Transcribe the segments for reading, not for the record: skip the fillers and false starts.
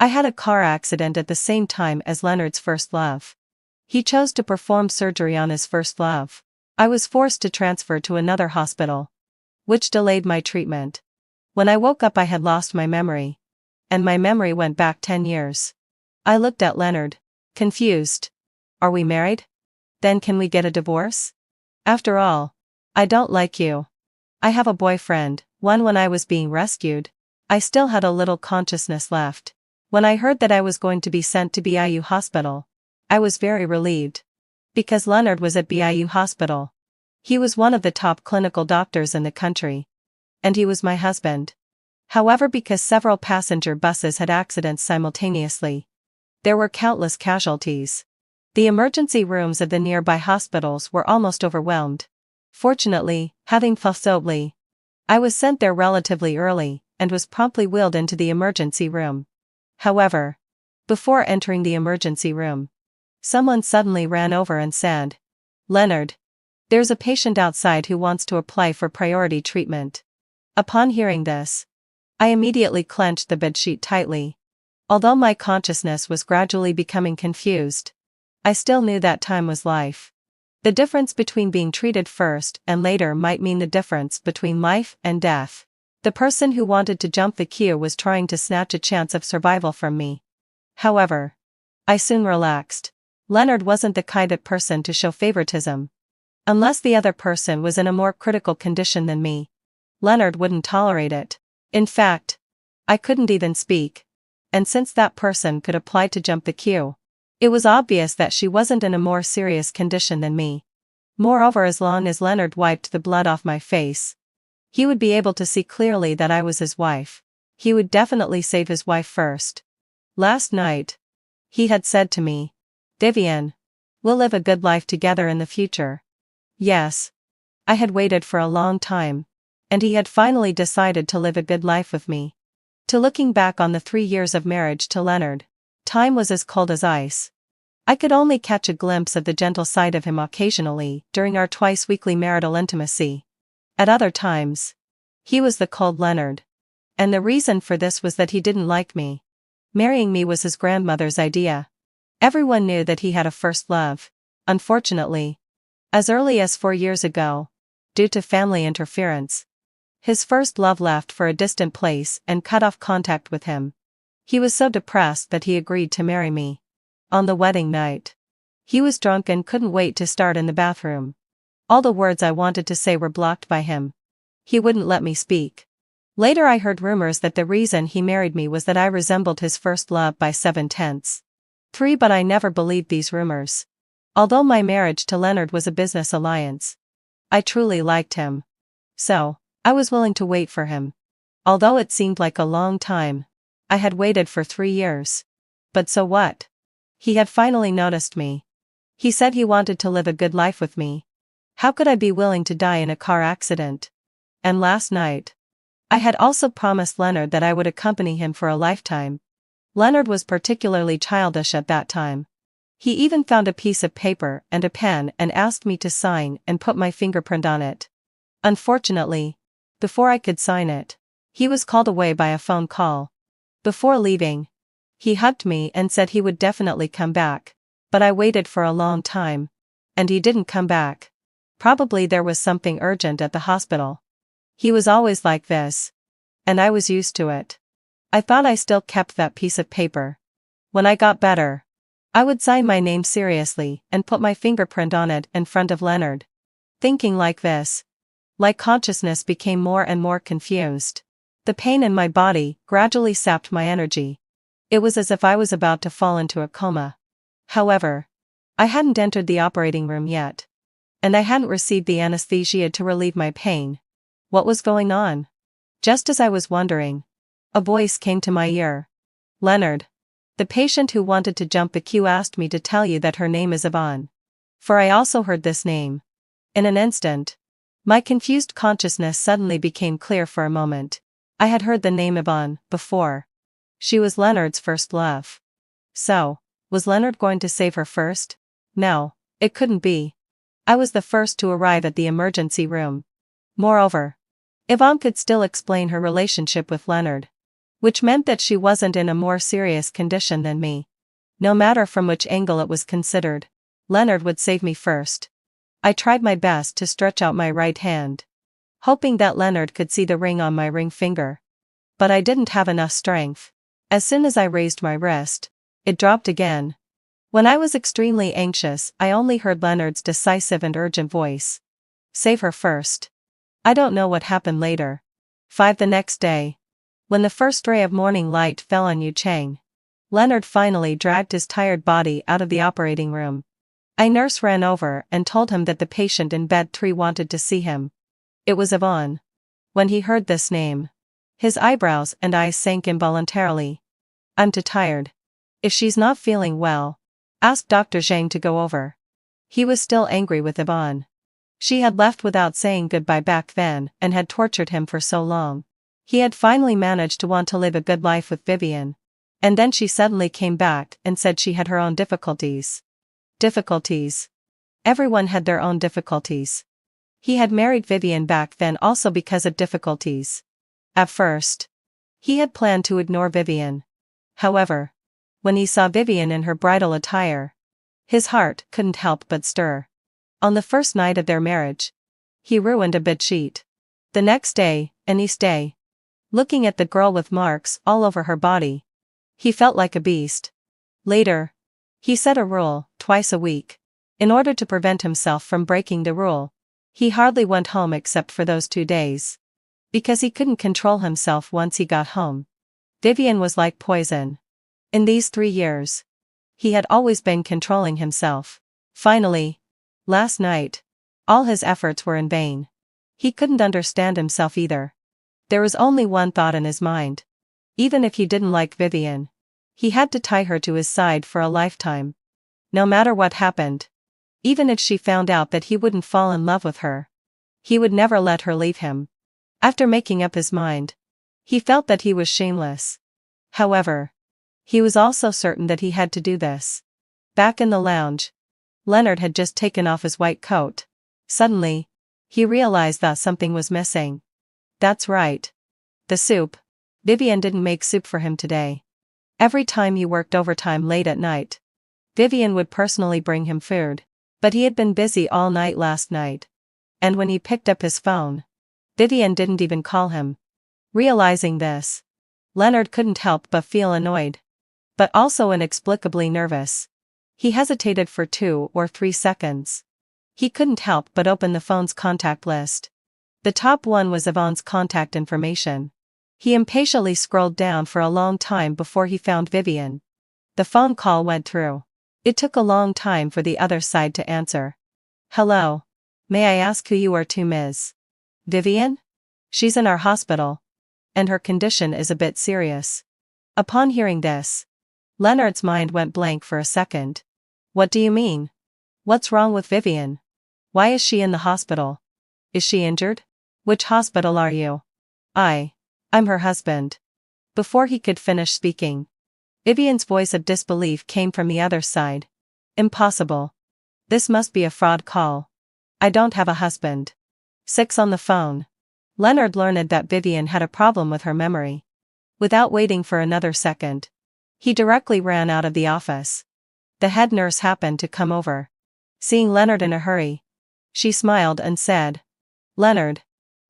I had a car accident at the same time as Leonard's first love. He chose to perform surgery on his first love. I was forced to transfer to another hospital, which delayed my treatment. When I woke up, I had lost my memory. And my memory went back 10 years. I looked at Leonard, confused. Are we married? Then can we get a divorce? After all, I don't like you. I have a boyfriend, one when I was being rescued. I still had a little consciousness left. When I heard that I was going to be sent to BIU hospital, I was very relieved. Because Leonard was at BIU hospital. He was one of the top clinical doctors in the country. And he was my husband. However, because several passenger buses had accidents simultaneously, there were countless casualties. The emergency rooms of the nearby hospitals were almost overwhelmed. Fortunately, having possibly, I was sent there relatively early, and was promptly wheeled into the emergency room. However, before entering the emergency room, someone suddenly ran over and said, "Leonard, there's a patient outside who wants to apply for priority treatment." Upon hearing this, I immediately clenched the bedsheet tightly. Although my consciousness was gradually becoming confused, I still knew that time was life. The difference between being treated first and later might mean the difference between life and death. The person who wanted to jump the queue was trying to snatch a chance of survival from me. However, I soon relaxed. Leonard wasn't the kind of person to show favoritism. Unless the other person was in a more critical condition than me, Leonard wouldn't tolerate it. In fact, I couldn't even speak. And since that person could apply to jump the queue, it was obvious that she wasn't in a more serious condition than me. Moreover, as long as Leonard wiped the blood off my face, he would be able to see clearly that I was his wife. He would definitely save his wife first. Last night, he had said to me, "Vivian, we'll live a good life together in the future." Yes. I had waited for a long time, and he had finally decided to live a good life with me. To looking back on the 3 years of marriage to Leonard, time was as cold as ice. I could only catch a glimpse of the gentle side of him occasionally during our twice-weekly marital intimacy. At other times, he was the cold Leonard. And the reason for this was that he didn't like me. Marrying me was his grandmother's idea. Everyone knew that he had a first love. Unfortunately, as early as 4 years ago, due to family interference, his first love left for a distant place and cut off contact with him. He was so depressed that he agreed to marry me. On the wedding night, he was drunk and couldn't wait to start in the bathroom. All the words I wanted to say were blocked by him. He wouldn't let me speak. Later I heard rumors that the reason he married me was that I resembled his first love by 7/10. But I never believed these rumors. Although my marriage to Leonard was a business alliance, I truly liked him. So, I was willing to wait for him. Although it seemed like a long time, I had waited for 3 years. But so what? He had finally noticed me. He said he wanted to live a good life with me. How could I be willing to die in a car accident? And last night, I had also promised Leonard that I would accompany him for a lifetime. Leonard was particularly childish at that time. He even found a piece of paper and a pen and asked me to sign and put my fingerprint on it. Unfortunately, before I could sign it, he was called away by a phone call. Before leaving, he hugged me and said he would definitely come back, but I waited for a long time, and he didn't come back. Probably there was something urgent at the hospital. He was always like this, and I was used to it. I thought I still kept that piece of paper. When I got better, I would sign my name seriously and put my fingerprint on it in front of Leonard. Thinking like this, my consciousness became more and more confused. The pain in my body gradually sapped my energy. It was as if I was about to fall into a coma. However, I hadn't entered the operating room yet, and I hadn't received the anesthesia to relieve my pain. What was going on? Just as I was wondering, a voice came to my ear. "Leonard, the patient who wanted to jump the queue asked me to tell you that her name is Yvonne." For I also heard this name. In an instant, my confused consciousness suddenly became clear for a moment. I had heard the name Yvonne before. She was Leonard's first love. So, was Leonard going to save her first? No, it couldn't be. I was the first to arrive at the emergency room. Moreover, Yvonne could still explain her relationship with Leonard. which meant that she wasn't in a more serious condition than me. No matter from which angle it was considered, Leonard would save me first. I tried my best to stretch out my right hand, hoping that Leonard could see the ring on my ring finger. But I didn't have enough strength. As soon as I raised my wrist, it dropped again. When I was extremely anxious, I only heard Leonard's decisive and urgent voice. Save her first. I don't know what happened later. 5 the next day, when the first ray of morning light fell on Yu Chang, Leonard finally dragged his tired body out of the operating room. A nurse ran over and told him that the patient in bed 3 wanted to see him. It was Yvonne. When he heard this name, his eyebrows and eyes sank involuntarily. I'm too tired. If she's not feeling well, ask Dr. Zhang to go over. He was still angry with Yvonne. She had left without saying goodbye back then and had tortured him for so long. He had finally managed to want to live a good life with Vivian. And then she suddenly came back and said she had her own difficulties. Difficulties. Everyone had their own difficulties. He had married Vivian back then also because of difficulties. At first, he had planned to ignore Vivian. However, when he saw Vivian in her bridal attire, his heart couldn't help but stir. On the first night of their marriage, he ruined a bedsheet. The next day, looking at the girl with marks all over her body, he felt like a beast. Later, he set a rule, twice a week. In order to prevent himself from breaking the rule, he hardly went home except for those 2 days. Because he couldn't control himself once he got home. Vivian was like poison. In these 3 years, he had always been controlling himself. Finally, last night, all his efforts were in vain. He couldn't understand himself either. There was only one thought in his mind. Even if he didn't like Vivian, he had to tie her to his side for a lifetime. No matter what happened. Even if she found out that he wouldn't fall in love with her, he would never let her leave him. After making up his mind, he felt that he was shameless. However, he was also certain that he had to do this. Back in the lounge, Leonard had just taken off his white coat. Suddenly, he realized that something was missing. That's right. The soup. Vivian didn't make soup for him today. Every time he worked overtime late at night, Vivian would personally bring him food. But he had been busy all night last night. And when he picked up his phone, Vivian didn't even call him. Realizing this, Leonard couldn't help but feel annoyed. But also inexplicably nervous. He hesitated for 2 or 3 seconds. He couldn't help but open the phone's contact list. The top one was Yvonne's contact information. He impatiently scrolled down for a long time before he found Vivian. The phone call went through. It took a long time for the other side to answer. Hello. May I ask who you are to, Ms. Vivian? She's in our hospital. And her condition is a bit serious. Upon hearing this, Leonard's mind went blank for a second. What do you mean? What's wrong with Vivian? Why is she in the hospital? Is she injured? Which hospital are you? I'm her husband. Before he could finish speaking, Vivian's voice of disbelief came from the other side. Impossible. This must be a fraud call. I don't have a husband. 6 on the phone. Leonard learned that Vivian had a problem with her memory. Without waiting for another second, he directly ran out of the office. The head nurse happened to come over. Seeing Leonard in a hurry, she smiled and said, Leonard.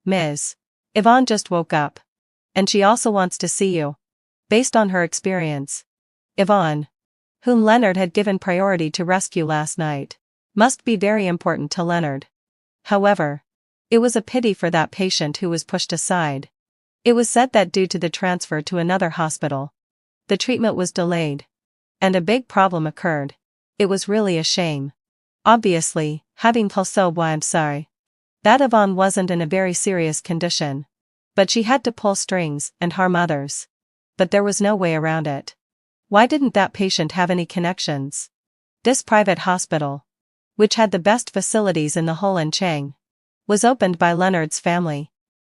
Ms. Yvonne just woke up. And she also wants to see you. Based on her experience, Yvonne, whom Leonard had given priority to rescue last night, must be very important to Leonard. However, it was a pity for that patient who was pushed aside. It was said that due to the transfer to another hospital, the treatment was delayed. And a big problem occurred. It was really a shame. Obviously, having told so why I'm sorry. That Yvonne wasn't in a very serious condition. But she had to pull strings and harm others. But there was no way around it. Why didn't that patient have any connections? This private hospital, which had the best facilities in the whole Enchang, was opened by Leonard's family.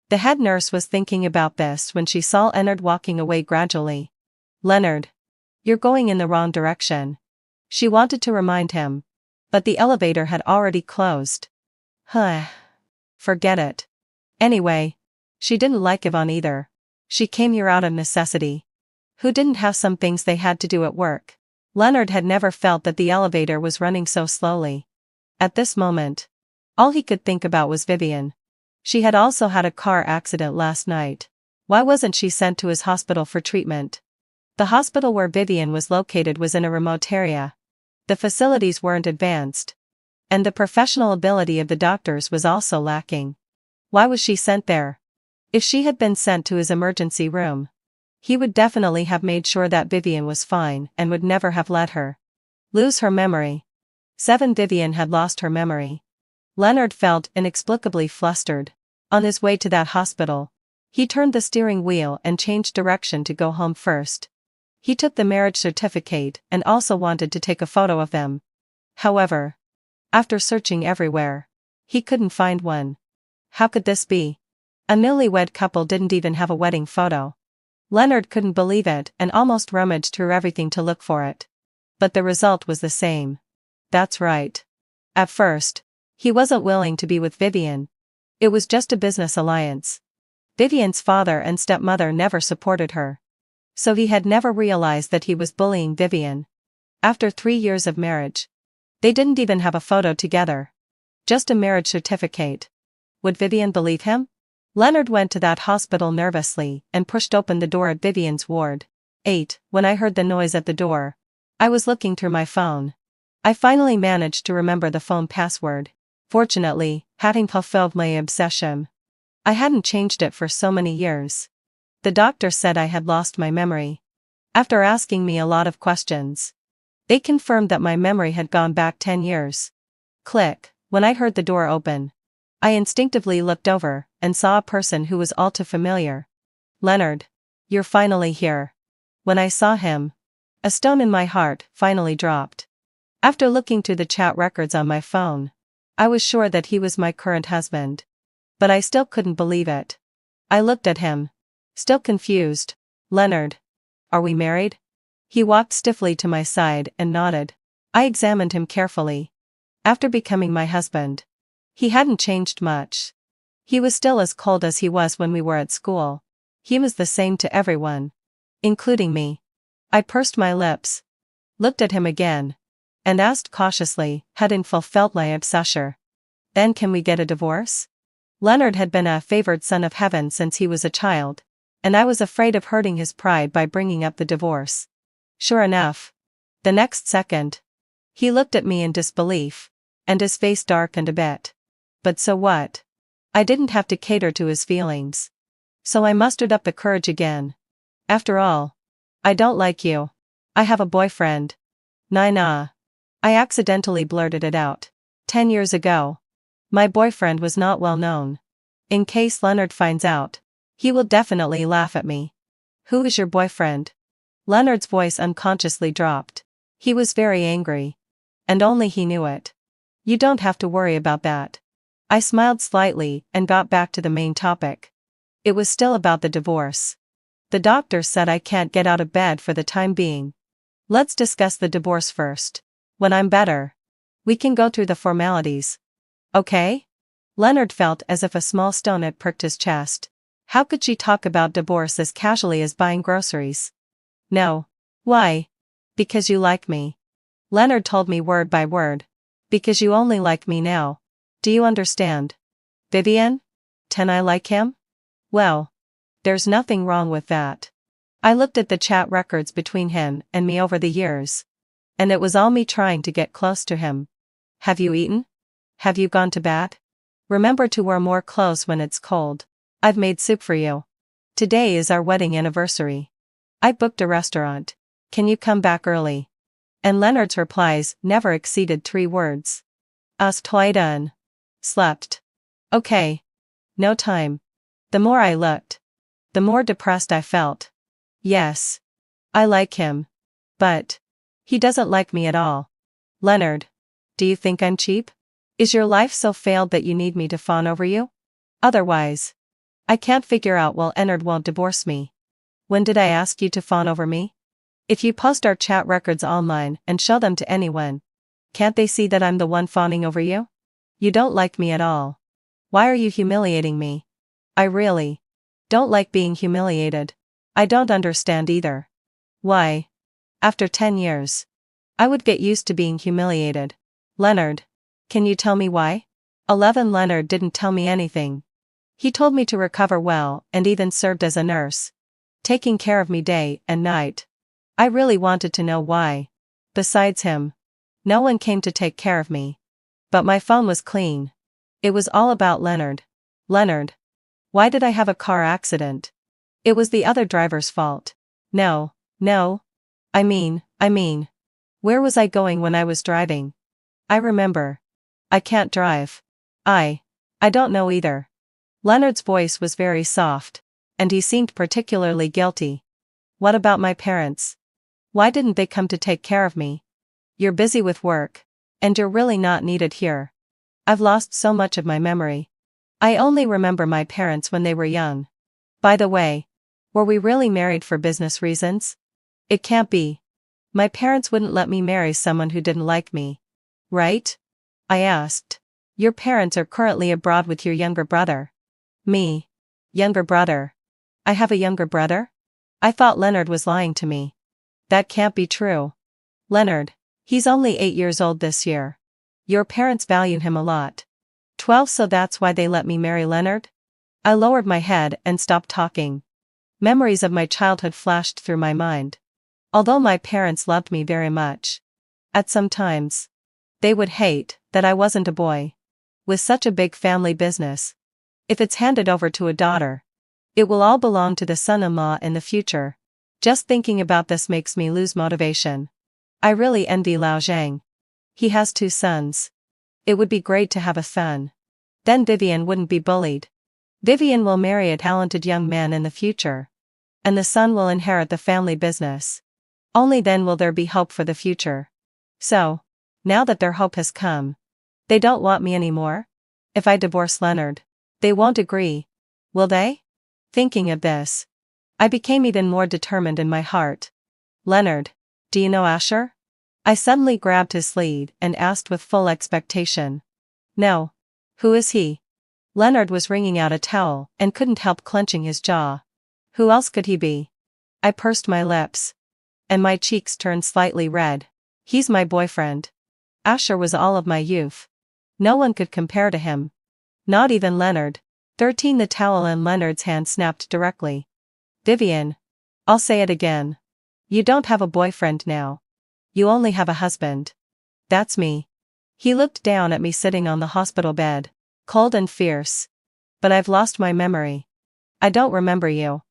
The head nurse was thinking about this when she saw Leonard walking away gradually. Leonard, you're going in the wrong direction. She wanted to remind him. But the elevator had already closed. Forget it. Anyway, she didn't like Yvonne either. She came here out of necessity. Who didn't have some things they had to do at work? Leonard had never felt that the elevator was running so slowly. At this moment, all he could think about was Vivian. She had also had a car accident last night. Why wasn't she sent to his hospital for treatment? The hospital where Vivian was located was in a remote area. The facilities weren't advanced. And the professional ability of the doctors was also lacking. Why was she sent there? If she had been sent to his emergency room, he would definitely have made sure that Vivian was fine and would never have let her lose her memory. Vivian had lost her memory. Leonard felt inexplicably flustered. On his way to that hospital, he turned the steering wheel and changed direction to go home first. He took the marriage certificate and also wanted to take a photo of them. However, after searching everywhere, he couldn't find one. How could this be? A newlywed couple didn't even have a wedding photo. Leonard couldn't believe it and almost rummaged through everything to look for it. But the result was the same. That's right. At first, he wasn't willing to be with Vivian. It was just a business alliance. Vivian's father and stepmother never supported her. So he had never realized that he was bullying Vivian. After 3 years of marriage, they didn't even have a photo together. Just a marriage certificate. Would Vivian believe him? Leonard went to that hospital nervously and pushed open the door at Vivian's ward. 8. When I heard the noise at the door, I was looking through my phone. I finally managed to remember the phone password. Fortunately, having fulfilled my obsession, I hadn't changed it for so many years. The doctor said I had lost my memory. After asking me a lot of questions, they confirmed that my memory had gone back 10 years. Click. When I heard the door open, I instinctively looked over and saw a person who was all too familiar. Leonard, you're finally here. When I saw him, a stone in my heart finally dropped. After looking through the chat records on my phone, I was sure that he was my current husband. But I still couldn't believe it. I looked at him, still confused. Leonard, are we married? He walked stiffly to my side and nodded. I examined him carefully. After becoming my husband, he hadn't changed much. He was still as cold as he was when we were at school. He was the same to everyone, including me. I pursed my lips, looked at him again, and asked cautiously, hadn't fulfilled my obsession. Then can we get a divorce? Leonard had been a favored son of heaven since he was a child, and I was afraid of hurting his pride by bringing up the divorce. Sure enough, the next second, he looked at me in disbelief, and his face darkened a bit. But so what? I didn't have to cater to his feelings. So I mustered up the courage again. After all, I don't like you. I have a boyfriend. Nah. I accidentally blurted it out. 10 years ago. My boyfriend was not well known. In case Leonard finds out, he will definitely laugh at me. Who is your boyfriend? Leonard's voice unconsciously dropped. He was very angry. And only he knew it. You don't have to worry about that. I smiled slightly and got back to the main topic. It was still about the divorce. The doctor said I can't get out of bed for the time being. Let's discuss the divorce first. When I'm better, we can go through the formalities. Okay? Leonard felt as if a small stone had pricked his chest. How could she talk about divorce as casually as buying groceries? No. Why? Because you like me. Leonard told me word by word. Because you only like me now. Do you understand? Vivian? Can I like him? Well, there's nothing wrong with that. I looked at the chat records between him and me over the years. And it was all me trying to get close to him. Have you eaten? Have you gone to bed? Remember to wear more clothes when it's cold. I've made soup for you. Today is our wedding anniversary. I booked a restaurant. Can you come back early? And Leonard's replies never exceeded 3 words. Done. Slept. Okay. No time. The more I looked, the more depressed I felt. Yes. I like him. But he doesn't like me at all. Leonard, do you think I'm cheap? Is your life so failed that you need me to fawn over you? Otherwise, I can't figure out why Leonard won't divorce me. When did I ask you to fawn over me? If you post our chat records online and show them to anyone, can't they see that I'm the one fawning over you? You don't like me at all. Why are you humiliating me? I really Don't like being humiliated. I don't understand either. Why? After 10 years. I would get used to being humiliated. Leonard. Can you tell me why? 11 Leonard didn't tell me anything. He told me to recover well and even served as a nurse, taking care of me day and night. I really wanted to know why. Besides him, no one came to take care of me. But my phone was clean. It was all about Leonard. Leonard. Why did I have a car accident? It was the other driver's fault. No. I mean, where was I going when I was driving? I remember. I can't drive. I don't know either. Leonard's voice was very soft, and he seemed particularly guilty. What about my parents? Why didn't they come to take care of me? You're busy with work, and you're really not needed here. I've lost so much of my memory. I only remember my parents when they were young. By the way, were we really married for business reasons? It can't be. My parents wouldn't let me marry someone who didn't like me. Right? I asked. Your parents are currently abroad with your younger brother. Me. Younger brother. I have a younger brother? I thought Leonard was lying to me. That can't be true. Leonard. He's only 8 years old this year. Your parents value him a lot. 12, so that's why they let me marry Leonard? I lowered my head and stopped talking. Memories of my childhood flashed through my mind. Although my parents loved me very much, at some times, they would hate that I wasn't a boy. With such a big family business, if it's handed over to a daughter, it will all belong to the son-in-law in the future. Just thinking about this makes me lose motivation. I really envy Lao Zhang. He has 2 sons. It would be great to have a son. Then Vivian wouldn't be bullied. Vivian will marry a talented young man in the future, and the son will inherit the family business. Only then will there be hope for the future. So, now that their hope has come, they don't want me anymore? If I divorce Leonard, they won't agree, will they? Thinking of this, I became even more determined in my heart. Leonard, do you know Asher? I suddenly grabbed his sleeve and asked with full expectation. No. Who is he? Leonard was wringing out a towel and couldn't help clenching his jaw. Who else could he be? I pursed my lips, and my cheeks turned slightly red. He's my boyfriend. Asher was all of my youth. No one could compare to him. Not even Leonard. 13 The towel in Leonard's hand snapped directly. Vivian. I'll say it again. You don't have a boyfriend now. You only have a husband. That's me. He looked down at me sitting on the hospital bed, cold and fierce. But I've lost my memory. I don't remember you.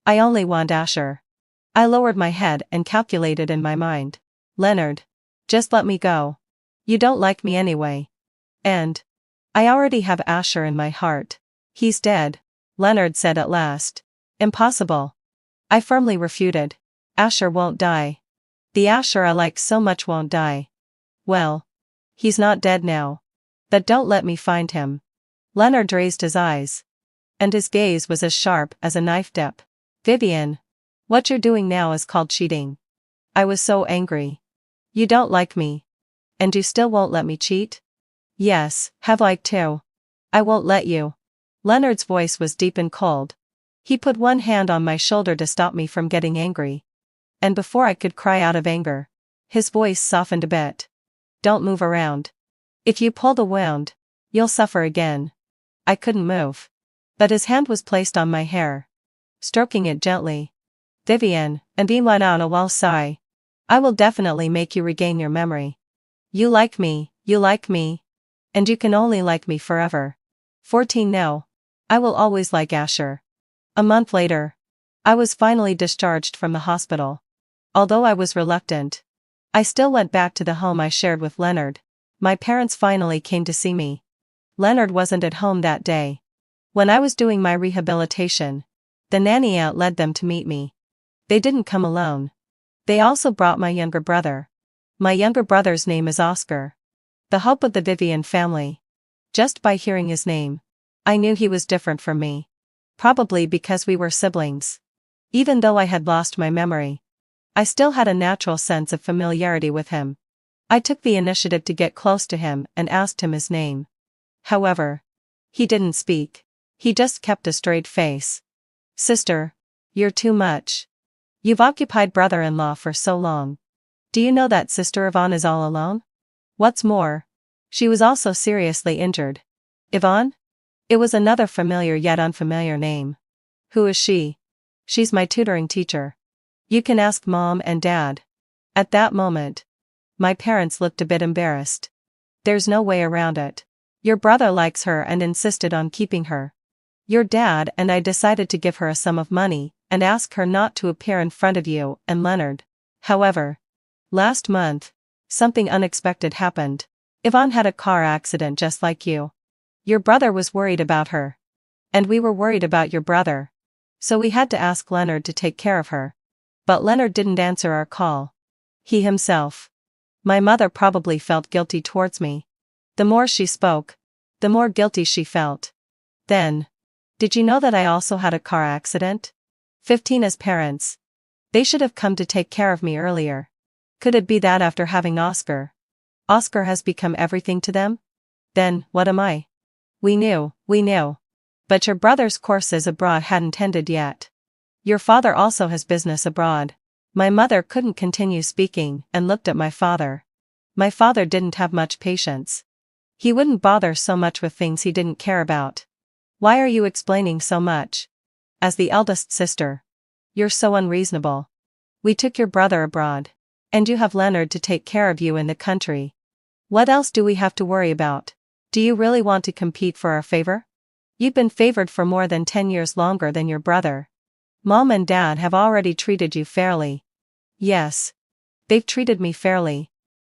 I only want Asher. I lowered my head and calculated in my mind. Leonard. Just let me go. You don't like me anyway. And I already have Asher in my heart. He's dead, Leonard said at last. Impossible. I firmly refuted. Asher won't die. The Asher I like so much won't die. Well, he's not dead now. But don't let me find him. Leonard raised his eyes, and his gaze was as sharp as a knife tip. Vivian. What you're doing now is called cheating. I was so angry. You don't like me. And you still won't let me cheat? Yes, have liked to. I won't let you. Leonard's voice was deep and cold. He put one hand on my shoulder to stop me from getting angry. And before I could cry out of anger, his voice softened a bit. Don't move around. If you pull the wound, you'll suffer again. I couldn't move. But his hand was placed on my hair, stroking it gently. Vivian, and be one on a wall sigh. I will definitely make you regain your memory. You like me, and you can only like me forever. 14 No. I will always like Asher. A month later, I was finally discharged from the hospital. Although I was reluctant, I still went back to the home I shared with Leonard. My parents finally came to see me. Leonard wasn't at home that day. When I was doing my rehabilitation, the nanny aunt led them to meet me. They didn't come alone. They also brought my younger brother. My younger brother's name is Oscar. The hope of the Vivian family. Just by hearing his name, I knew he was different from me. Probably because we were siblings. Even though I had lost my memory, I still had a natural sense of familiarity with him. I took the initiative to get close to him and asked him his name. However, he didn't speak. He just kept a straight face. Sister, you're too much. You've occupied brother-in-law for so long. Do you know that Sister Yvonne is all alone? What's more, she was also seriously injured. Yvonne? It was another familiar yet unfamiliar name. Who is she? She's my tutoring teacher. You can ask Mom and Dad. At that moment, my parents looked a bit embarrassed. There's no way around it. Your brother likes her and insisted on keeping her. Your dad and I decided to give her a sum of money and ask her not to appear in front of you and Leonard. However, last month, something unexpected happened. Yvonne had a car accident just like you. Your brother was worried about her. And we were worried about your brother. So we had to ask Leonard to take care of her. But Leonard didn't answer our call. He himself. My mother probably felt guilty towards me. The more she spoke, the more guilty she felt. Then, did you know that I also had a car accident? 15 as parents. They should have come to take care of me earlier. Could it be that after having Oscar has become everything to them? Then, what am I? We knew. But your brother's courses abroad hadn't ended yet. Your father also has business abroad. My mother couldn't continue speaking and looked at my father. My father didn't have much patience. He wouldn't bother so much with things he didn't care about. Why are you explaining so much? As the eldest sister. You're so unreasonable. We took your brother abroad. And you have Leonard to take care of you in the country. What else do we have to worry about? Do you really want to compete for our favor? You've been favored for more than 10 years longer than your brother. Mom and Dad have already treated you fairly. Yes. They've treated me fairly.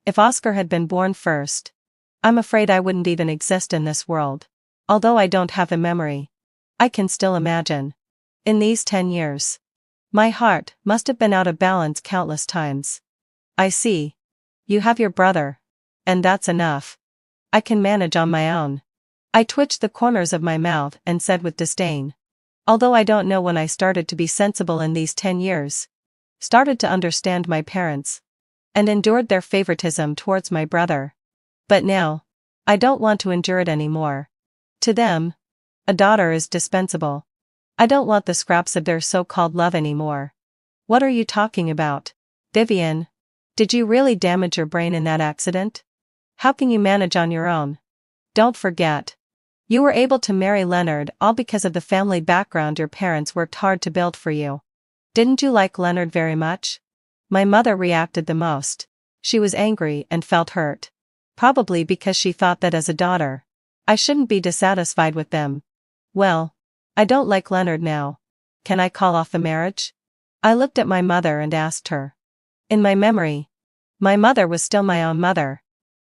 If Oscar had been born first, I'm afraid I wouldn't even exist in this world. Although I don't have a memory, I can still imagine. In these 10 years, my heart must have been out of balance countless times. I see. You have your brother. And that's enough. I can manage on my own. I twitched the corners of my mouth and said with disdain. Although I don't know when I started to be sensible in these 10 years. Started to understand my parents. And endured their favoritism towards my brother. But now, I don't want to endure it anymore. To them, a daughter is dispensable. I don't want the scraps of their so-called love anymore. What are you talking about? Vivian, did you really damage your brain in that accident? How can you manage on your own? Don't forget. You were able to marry Leonard all because of the family background your parents worked hard to build for you. Didn't you like Leonard very much? My mother reacted the most. She was angry and felt hurt. Probably because she thought that as a daughter, I shouldn't be dissatisfied with them. Well, I don't like Leonard now. Can I call off the marriage? I looked at my mother and asked her. In my memory, my mother was still my own mother.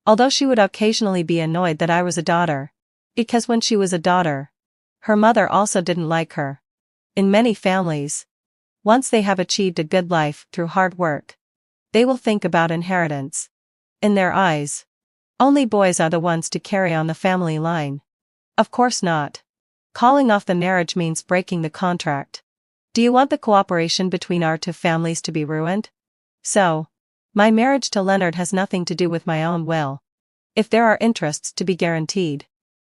Although she would occasionally be annoyed that I was a daughter. Because when she was a daughter, her mother also didn't like her. In many families, once they have achieved a good life through hard work, they will think about inheritance. In their eyes, only boys are the ones to carry on the family line. Of course not. Calling off the marriage means breaking the contract. Do you want the cooperation between our two families to be ruined? So, my marriage to Leonard has nothing to do with my own will. If there are interests to be guaranteed,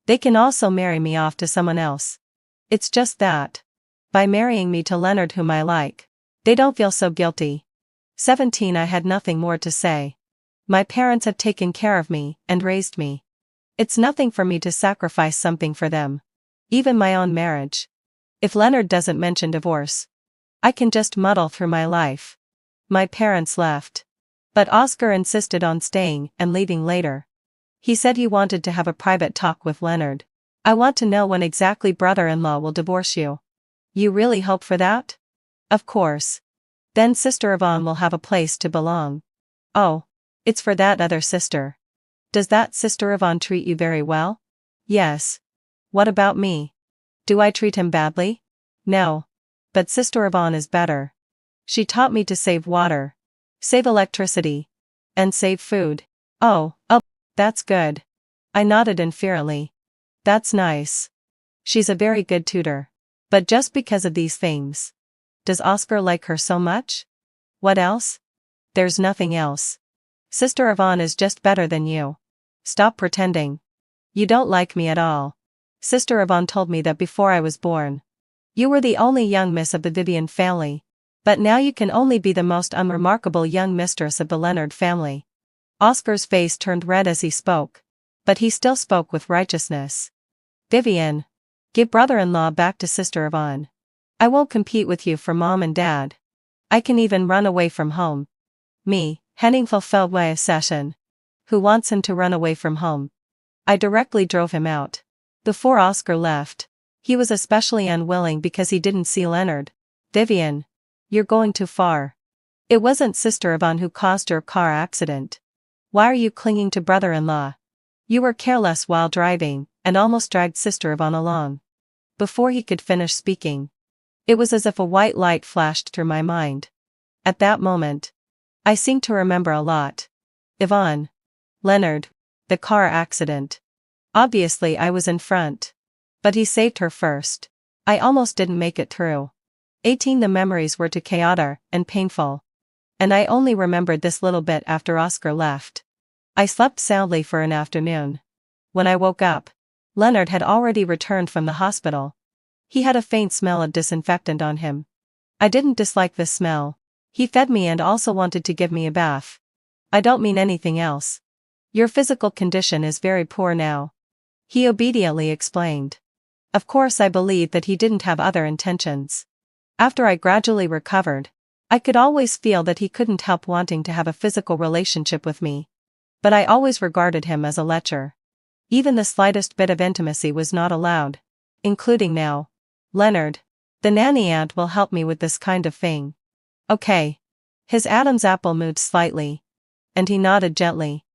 they can also marry me off to someone else. It's just that, by marrying me to Leonard whom I like, they don't feel so guilty. 17 I had nothing more to say. My parents have taken care of me and raised me. It's nothing for me to sacrifice something for them. Even my own marriage. If Leonard doesn't mention divorce, I can just muddle through my life. My parents left. But Oscar insisted on staying and leaving later. He said he wanted to have a private talk with Leonard. I want to know when exactly brother-in-law will divorce you. You really hope for that? Of course. Then Sister Yvonne will have a place to belong. Oh, it's for that other sister. Does that Sister Yvonne treat you very well? Yes. What about me? Do I treat him badly? No. But Sister Yvonne is better. She taught me to save water, save electricity, and save food. Oh, that's good. I nodded inferiorly. That's nice. She's a very good tutor. But just because of these things, does Oscar like her so much? What else? There's nothing else. Sister Yvonne is just better than you. Stop pretending. You don't like me at all. Sister Yvonne told me that before I was born. You were the only young miss of the Vivian family. But now you can only be the most unremarkable young mistress of the Leonard family. Oscar's face turned red as he spoke. But he still spoke with righteousness. Vivian. Give brother-in-law back to Sister Yvonne. I won't compete with you for mom and dad. I can even run away from home. Me, heading fulfilled my session. Who wants him to run away from home? I directly drove him out. Before Oscar left, he was especially unwilling because he didn't see Leonard. Vivian. You're going too far. It wasn't Sister Yvonne who caused your car accident. Why are you clinging to brother-in-law? You were careless while driving, and almost dragged Sister Yvonne along. Before he could finish speaking, it was as if a white light flashed through my mind. At that moment, I seemed to remember a lot. Yvonne. Leonard. The car accident. Obviously I was in front. But he saved her first. I almost didn't make it through. 18 The memories were too chaotic and painful. And I only remembered this little bit after Oscar left. I slept soundly for an afternoon. When I woke up, Leonard had already returned from the hospital. He had a faint smell of disinfectant on him. I didn't dislike the smell. He fed me and also wanted to give me a bath. I don't mean anything else. Your physical condition is very poor now. He obediently explained. Of course I believed that he didn't have other intentions. After I gradually recovered, I could always feel that he couldn't help wanting to have a physical relationship with me. But I always regarded him as a lecher. Even the slightest bit of intimacy was not allowed. Including now. Leonard. The nanny aunt will help me with this kind of thing. Okay. His Adam's apple moved slightly. And he nodded gently.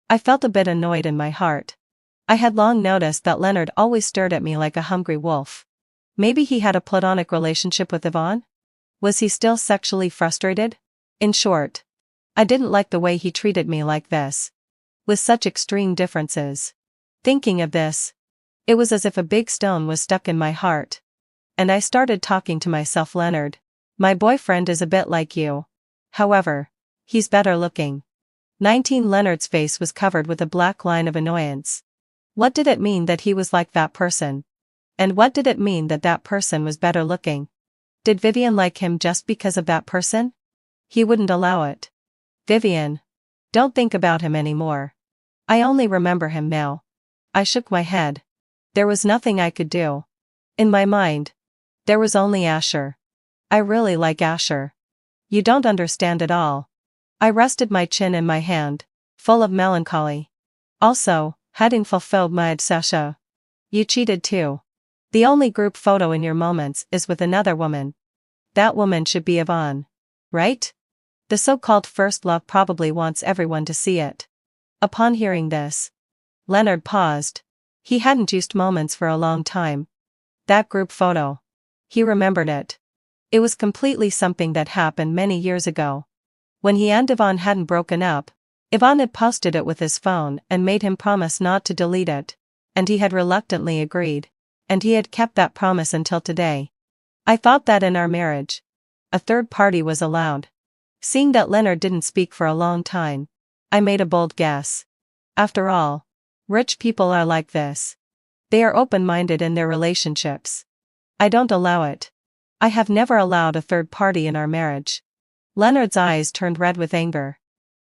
I felt a bit annoyed in my heart. I had long noticed that Leonard always stared at me like a hungry wolf. Maybe he had a platonic relationship with Yvonne? Was he still sexually frustrated? In short, I didn't like the way he treated me like this. With such extreme differences. Thinking of this, it was as if a big stone was stuck in my heart. And I started talking to myself. Leonard. My boyfriend is a bit like you. However, he's better looking. 19 Leonard's face was covered with a black line of annoyance. What did it mean that he was like that person? And what did it mean that that person was better looking? Did Vivian like him just because of that person? He wouldn't allow it. Vivian. Don't think about him anymore. I only remember him now. I shook my head. There was nothing I could do. In my mind, there was only Asher. I really like Asher. You don't understand at all. I rested my chin in my hand, full of melancholy. Also, hadn't fulfilled my obsession. You cheated too. The only group photo in your moments is with another woman. That woman should be Yvonne. Right? The so-called first love probably wants everyone to see it. Upon hearing this, Leonard paused. He hadn't used moments for a long time. That group photo. He remembered it. It was completely something that happened many years ago. When he and Yvonne hadn't broken up, Yvonne had posted it with his phone and made him promise not to delete it, and he had reluctantly agreed. And he had kept that promise until today. I thought that in our marriage, a third party was allowed. Seeing that Leonard didn't speak for a long time, I made a bold guess. After all, rich people are like this. They are open-minded in their relationships. I don't allow it. I have never allowed a third party in our marriage. Leonard's eyes turned red with anger.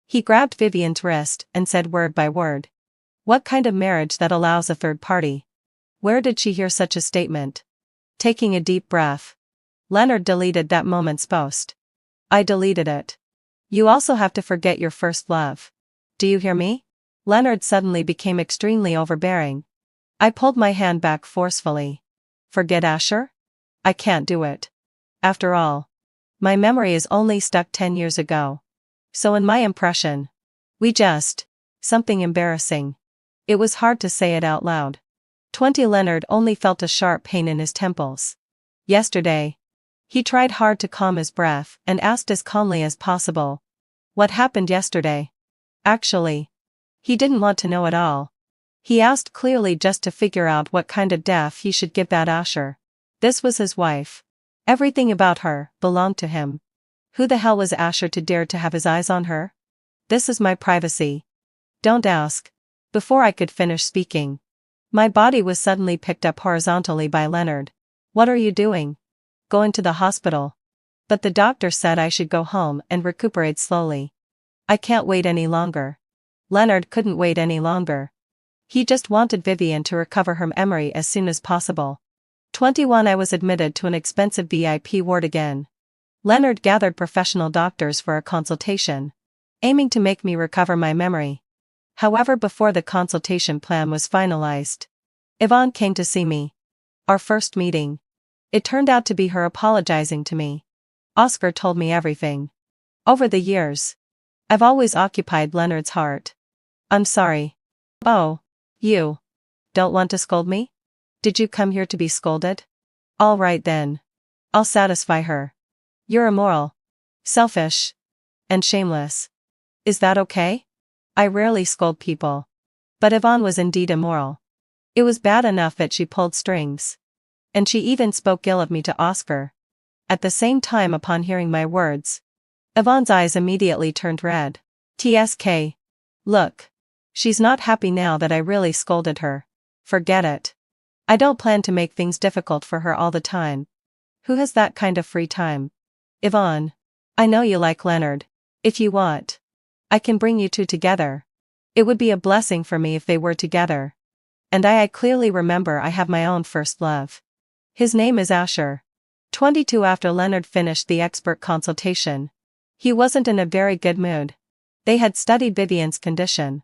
He grabbed Vivian's wrist and said word by word. What kind of marriage that allows a third party? Where did she hear such a statement? Taking a deep breath, Leonard deleted that moment's post. I deleted it. You also have to forget your first love. Do you hear me? Leonard suddenly became extremely overbearing. I pulled my hand back forcefully. Forget Asher? I can't do it. After all, my memory is only stuck 10 years ago. So in my impression, something embarrassing. It was hard to say it out loud. 20 Leonard only felt a sharp pain in his temples. Yesterday. He tried hard to calm his breath and asked as calmly as possible. What happened yesterday? Actually, he didn't want to know at all. He asked clearly just to figure out what kind of death he should give that Asher. This was his wife. Everything about her belonged to him. Who the hell was Asher to dare to have his eyes on her? This is my privacy. Don't ask. Before I could finish speaking, my body was suddenly picked up horizontally by Leonard. What are you doing? Going to the hospital. But the doctor said I should go home and recuperate slowly. I can't wait any longer. Leonard couldn't wait any longer. He just wanted Vivian to recover her memory as soon as possible. 21 I was admitted to an expensive VIP ward again. Leonard gathered professional doctors for a consultation, aiming to make me recover my memory. However, before the consultation plan was finalized, Yvonne came to see me. Our first meeting. It turned out to be her apologizing to me. Oscar told me everything. Over the years, I've always occupied Leonard's heart. I'm sorry. Oh, you don't want to scold me? Did you come here to be scolded? All right then. I'll satisfy her. You're immoral, selfish, and shameless. Is that okay? I rarely scold people. But Yvonne was indeed immoral. It was bad enough that she pulled strings. And she even spoke ill of me to Oscar. At the same time, upon hearing my words, Yvonne's eyes immediately turned red. TSK. Look. She's not happy now that I really scolded her. Forget it. I don't plan to make things difficult for her all the time. Who has that kind of free time? Yvonne. I know you like Leonard. If you want, I can bring you two together. It would be a blessing for me if they were together. And I clearly remember I have my own first love. His name is Asher. 22 After Leonard finished the expert consultation, he wasn't in a very good mood. They had studied Vivian's condition,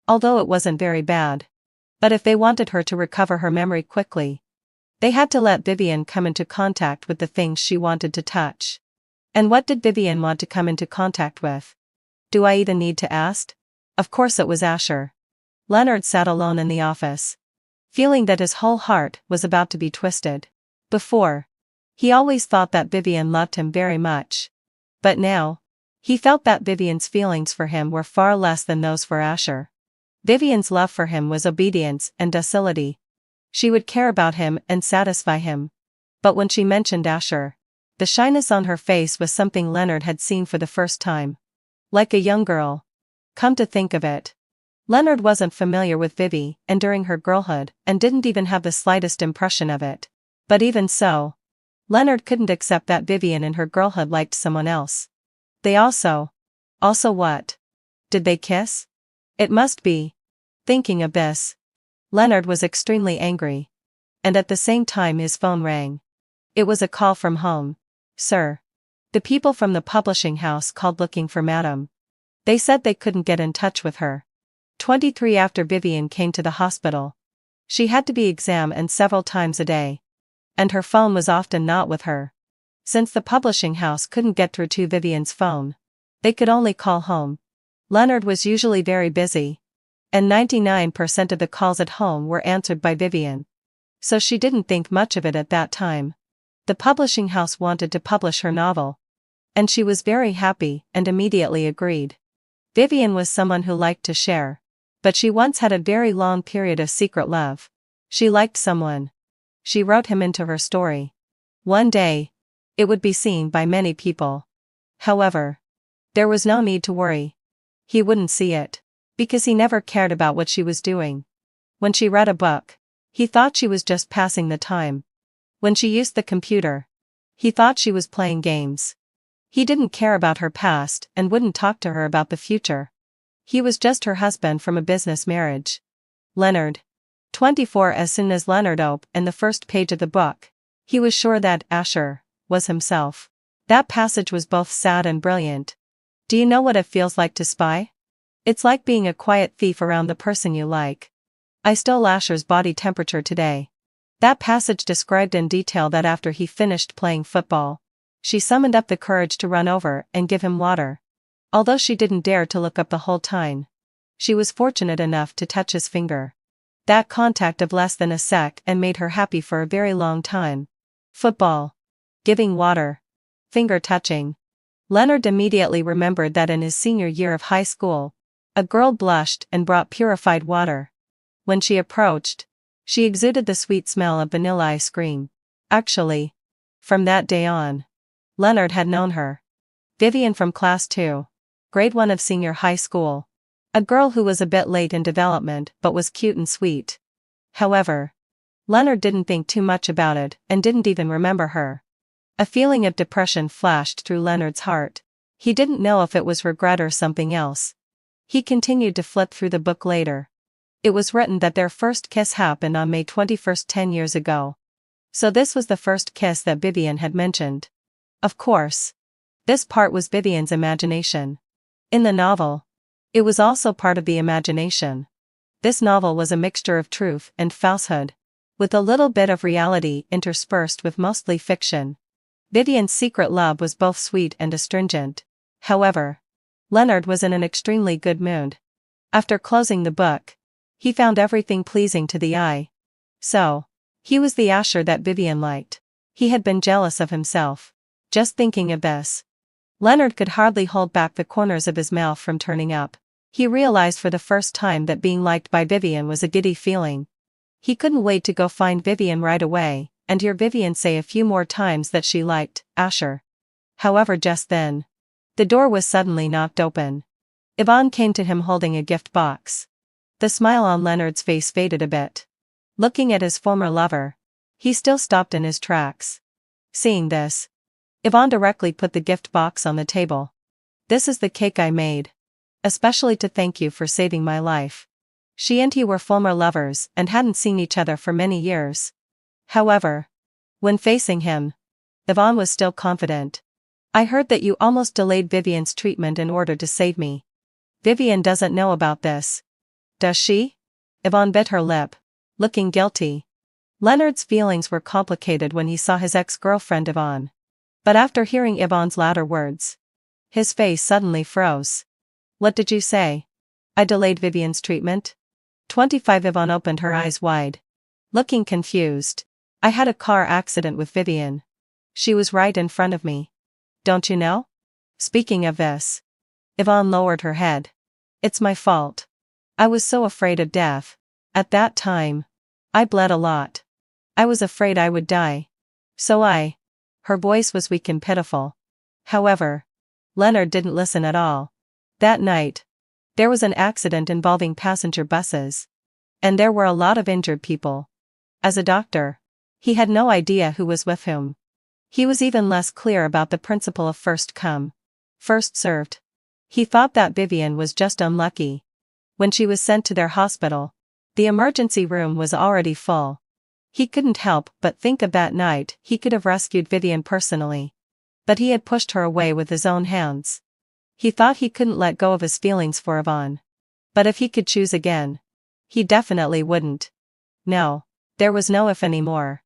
although it wasn't very bad. But if they wanted her to recover her memory quickly, they had to let Vivian come into contact with the things she wanted to touch. And what did Vivian want to come into contact with? Do I even need to ask? Of course it was Asher. Leonard sat alone in the office, feeling that his whole heart was about to be twisted. Before, he always thought that Vivian loved him very much. But now, he felt that Vivian's feelings for him were far less than those for Asher. Vivian's love for him was obedience and docility. She would care about him and satisfy him. But when she mentioned Asher, the shyness on her face was something Leonard had seen for the first time. Like a young girl. Come to think of it, Leonard wasn't familiar with Vivi and during her girlhood and didn't even have the slightest impression of it. But even so, Leonard couldn't accept that Vivian in her girlhood liked someone else. They also what? Did they kiss? It must be. Thinking of this, Leonard was extremely angry. And at the same time his phone rang. It was a call from home. Sir. The people from the publishing house called looking for Madam. They said they couldn't get in touch with her. 23 After Vivian came to the hospital, she had to be examined several times a day. And her phone was often not with her. Since the publishing house couldn't get through to Vivian's phone, they could only call home. Leonard was usually very busy, and 99% of the calls at home were answered by Vivian. So she didn't think much of it at that time. The publishing house wanted to publish her novel, and she was very happy and immediately agreed. Vivian was someone who liked to share, but she once had a very long period of secret love. She liked someone. She wrote him into her story. One day, it would be seen by many people. However, there was no need to worry. He wouldn't see it, because he never cared about what she was doing. When she read a book, he thought she was just passing the time. When she used the computer, he thought she was playing games. He didn't care about her past and wouldn't talk to her about the future. He was just her husband from a business marriage. Leonard. 24 As soon as Leonard opened the first page of the book, he was sure that Asher was himself. That passage was both sad and brilliant. Do you know what it feels like to spy? It's like being a quiet thief around the person you like. I stole Asher's body temperature today. That passage described in detail that after he finished playing football, she summoned up the courage to run over and give him water. Although she didn't dare to look up the whole time, she was fortunate enough to touch his finger. That contact of less than a sec and made her happy for a very long time. Football. Giving water. Finger touching. Leonard immediately remembered that in his senior year of high school, a girl blushed and brought purified water. When she approached, she exuded the sweet smell of vanilla ice cream. Actually, from that day on, Leonard had known her. Vivian from class 2. Grade 1 of senior high school. A girl who was a bit late in development but was cute and sweet. However, Leonard didn't think too much about it and didn't even remember her. A feeling of depression flashed through Leonard's heart. He didn't know if it was regret or something else. He continued to flip through the book later. It was written that their first kiss happened on May 21st, 10 years ago. So this was the first kiss that Vivian had mentioned. Of course. This part was Vivian's imagination. In the novel, it was also part of the imagination. This novel was a mixture of truth and falsehood, with a little bit of reality interspersed with mostly fiction. Vivian's secret love was both sweet and astringent. However, Leonard was in an extremely good mood. After closing the book, he found everything pleasing to the eye. So, he was the Asher that Vivian liked. He had been jealous of himself. Just thinking of this, Leonard could hardly hold back the corners of his mouth from turning up. He realized for the first time that being liked by Vivian was a giddy feeling. He couldn't wait to go find Vivian right away, and hear Vivian say a few more times that she liked Asher. However, just then, the door was suddenly knocked open. Yvonne came to him holding a gift box. The smile on Leonard's face faded a bit. Looking at his former lover, he still stopped in his tracks. Seeing this, Yvonne directly put the gift box on the table. "This is the cake I made, especially to thank you for saving my life." She and he were former lovers and hadn't seen each other for many years. However, when facing him, Yvonne was still confident. "I heard that you almost delayed Vivian's treatment in order to save me. Vivian doesn't know about this, does she?" Yvonne bit her lip, looking guilty. Leonard's feelings were complicated when he saw his ex-girlfriend Yvonne. But after hearing Yvonne's latter words, his face suddenly froze. "What did you say?" "I delayed Vivian's treatment?" 25 Yvonne opened her eyes wide, looking confused. "I had a car accident with Vivian. She was right in front of me. Don't you know?" Speaking of this, Yvonne lowered her head. "It's my fault. I was so afraid of death. At that time, I bled a lot. I was afraid I would die. So I..." Her voice was weak and pitiful. However, Leonard didn't listen at all. That night, there was an accident involving passenger buses. And there were a lot of injured people. As a doctor, he had no idea who was with whom. He was even less clear about the principle of first come, first served. He thought that Vivian was just unlucky. When she was sent to their hospital, the emergency room was already full. He couldn't help but think of that night he could have rescued Vivian personally. But he had pushed her away with his own hands. He thought he couldn't let go of his feelings for Yvonne. But if he could choose again, he definitely wouldn't. No, there was no if anymore.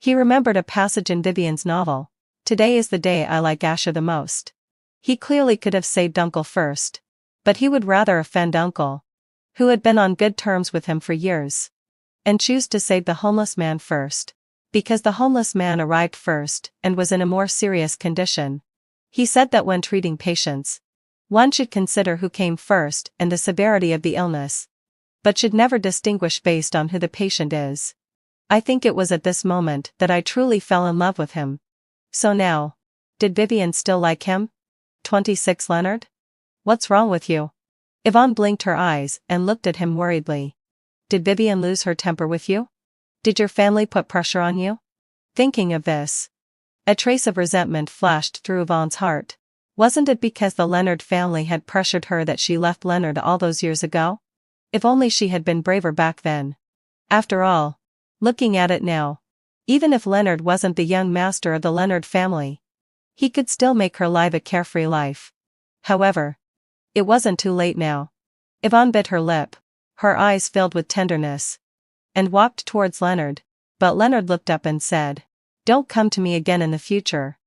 He remembered a passage in Vivian's novel. "Today is the day I like Asher the most." He clearly could have saved Uncle first. But he would rather offend Uncle, who had been on good terms with him for years, and choose to save the homeless man first, because the homeless man arrived first and was in a more serious condition. He said that when treating patients, one should consider who came first and the severity of the illness, but should never distinguish based on who the patient is. I think it was at this moment that I truly fell in love with him. So now, did Vivian still like him? 26 Leonard? What's wrong with you? Yvonne blinked her eyes and looked at him worriedly. Did Vivian lose her temper with you? Did your family put pressure on you? Thinking of this, a trace of resentment flashed through Yvonne's heart. Wasn't it because the Leonard family had pressured her that she left Leonard all those years ago? If only she had been braver back then. After all, looking at it now, even if Leonard wasn't the young master of the Leonard family, he could still make her live a carefree life. However, it wasn't too late now. Yvonne bit her lip, her eyes filled with tenderness, and walked towards Leonard, but Leonard looked up and said, "Don't come to me again in the future."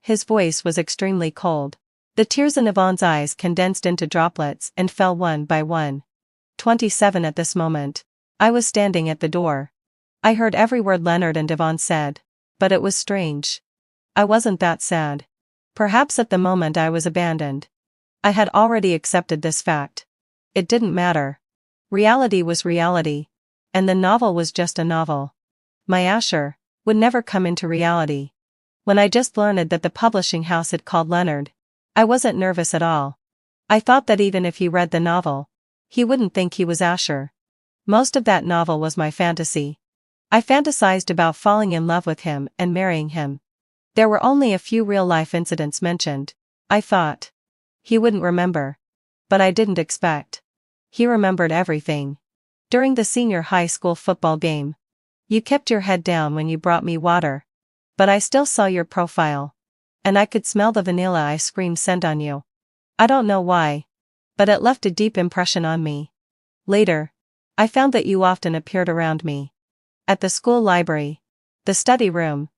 His voice was extremely cold. The tears in Yvonne's eyes condensed into droplets and fell one by one. 27 At this moment, I was standing at the door. I heard every word Leonard and Yvonne said, but it was strange. I wasn't that sad. Perhaps at the moment I was abandoned. I had already accepted this fact. It didn't matter. Reality was reality, and the novel was just a novel. My Asher would never come into reality. When I just learned that the publishing house had called Leonard, I wasn't nervous at all. I thought that even if he read the novel, he wouldn't think he was Asher. Most of that novel was my fantasy. I fantasized about falling in love with him and marrying him. There were only a few real-life incidents mentioned. I thought he wouldn't remember. But I didn't expect. He remembered everything. During the senior high school football game, you kept your head down when you brought me water. But I still saw your profile. And I could smell the vanilla ice cream scent on you. I don't know why. But it left a deep impression on me. Later, I found that you often appeared around me. At the school library, the study room,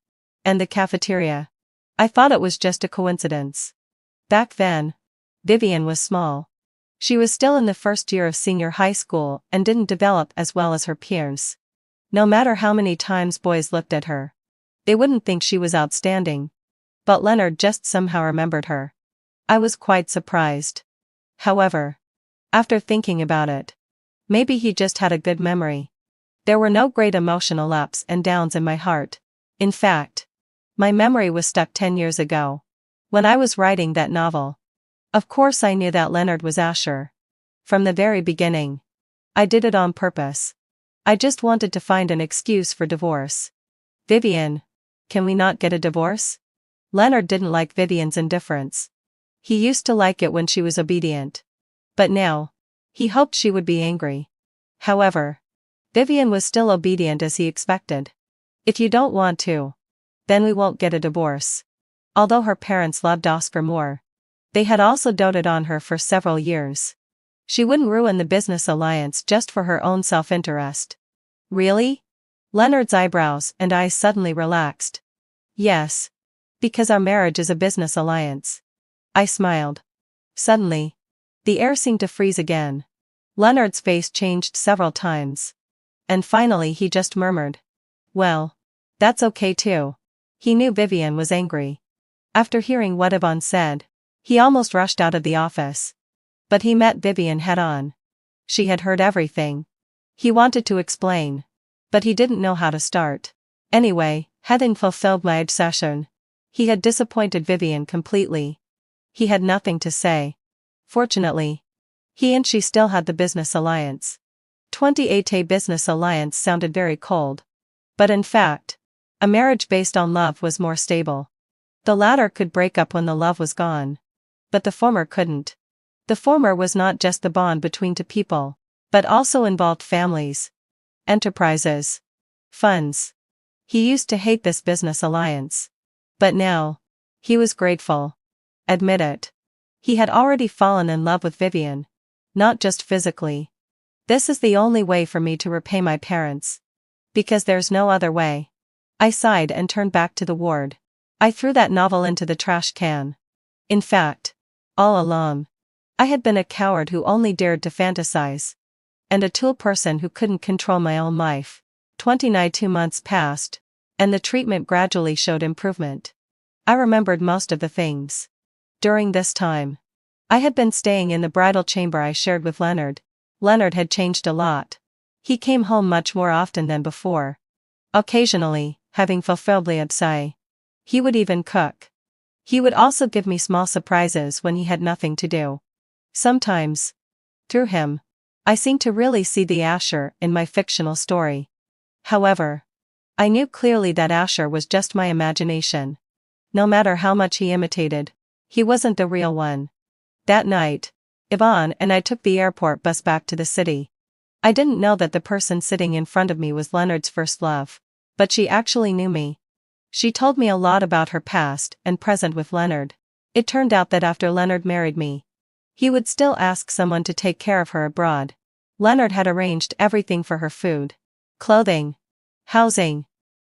and the cafeteria. I thought it was just a coincidence. Back then, Vivian was small. She was still in the first year of senior high school and didn't develop as well as her peers. No matter how many times boys looked at her, they wouldn't think she was outstanding. But Leonard just somehow remembered her. I was quite surprised. However, after thinking about it, maybe he just had a good memory. There were no great emotional ups and downs in my heart. In fact, my memory was stuck 10 years ago, when I was writing that novel. Of course I knew that Leonard was Asher. From the very beginning. I did it on purpose. I just wanted to find an excuse for divorce. Vivian, can we not get a divorce? Leonard didn't like Vivian's indifference. He used to like it when she was obedient. But now, he hoped she would be angry. However, Vivian was still obedient as he expected. If you don't want to, then we won't get a divorce. Although her parents loved Oscar more, they had also doted on her for several years. She wouldn't ruin the business alliance just for her own self-interest. Really? Leonard's eyebrows and eyes suddenly relaxed. Yes. Because our marriage is a business alliance. I smiled. Suddenly, the air seemed to freeze again. Leonard's face changed several times. And finally he just murmured, "Well, that's okay too." He knew Vivian was angry. After hearing what Yvonne said, he almost rushed out of the office. But he met Vivian head-on. She had heard everything. He wanted to explain, but he didn't know how to start. Anyway, having fulfilled my obsession, he had disappointed Vivian completely. He had nothing to say. Fortunately, he and she still had the business alliance. 28A business alliance sounded very cold. But in fact, a marriage based on love was more stable. The latter could break up when the love was gone. But the former couldn't. The former was not just the bond between two people, but also involved families, enterprises, funds. He used to hate this business alliance. But now, he was grateful. Admit it. He had already fallen in love with Vivian. Not just physically. This is the only way for me to repay my parents. Because there's no other way. I sighed and turned back to the ward. I threw that novel into the trash can. In fact, all along, I had been a coward who only dared to fantasize. And a tool person who couldn't control my own life. 2 months passed, and the treatment gradually showed improvement. I remembered most of the things. During this time, I had been staying in the bridal chamber I shared with Leonard. Leonard had changed a lot. He came home much more often than before. Occasionally, having fulfilled the obsession, he would even cook. He would also give me small surprises when he had nothing to do. Sometimes, through him, I seemed to really see the Asher in my fictional story. However, I knew clearly that Asher was just my imagination. No matter how much he imitated, he wasn't the real one. That night, Yvonne and I took the airport bus back to the city. I didn't know that the person sitting in front of me was Leonard's first love, but she actually knew me. She told me a lot about her past and present with Leonard. It turned out that after Leonard married me, he would still ask someone to take care of her abroad. Leonard had arranged everything for her: food, clothing, housing,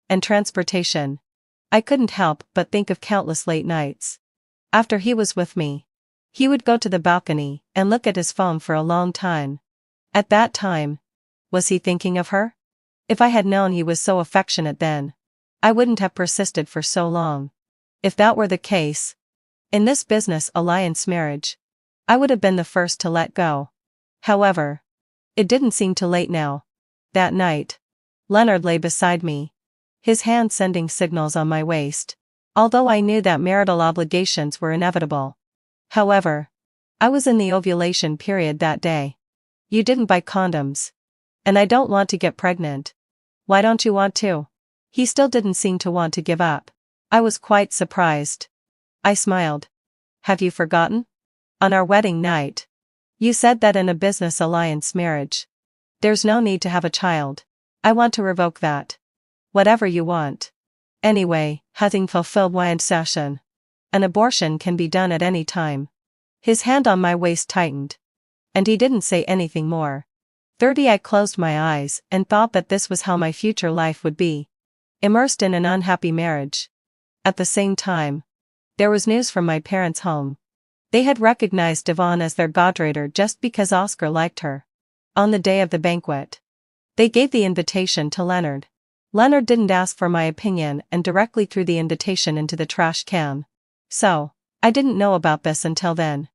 and transportation. I couldn't help but think of countless late nights. After he was with me, he would go to the balcony and look at his phone for a long time. At that time, was he thinking of her? If I had known he was so affectionate then, I wouldn't have persisted for so long. If that were the case, in this business alliance marriage, I would have been the first to let go. However, it didn't seem too late now. That night, Leonard lay beside me, his hand sending signals on my waist, although I knew that marital obligations were inevitable. However, I was in the ovulation period that day. You didn't buy condoms. And I don't want to get pregnant. Why don't you want to? He still didn't seem to want to give up. I was quite surprised. I smiled. Have you forgotten? On our wedding night, you said that in a business alliance marriage, there's no need to have a child. I want to revoke that. Whatever you want. Anyway, having fulfilled one session, an abortion can be done at any time. His hand on my waist tightened. And he didn't say anything more. 30 I closed my eyes and thought that this was how my future life would be. Immersed in an unhappy marriage. At the same time, there was news from my parents' home. They had recognized Yvonne as their goddaughter just because Oscar liked her. On the day of the banquet, they gave the invitation to Leonard. Leonard didn't ask for my opinion and directly threw the invitation into the trash can. So, I didn't know about this until then.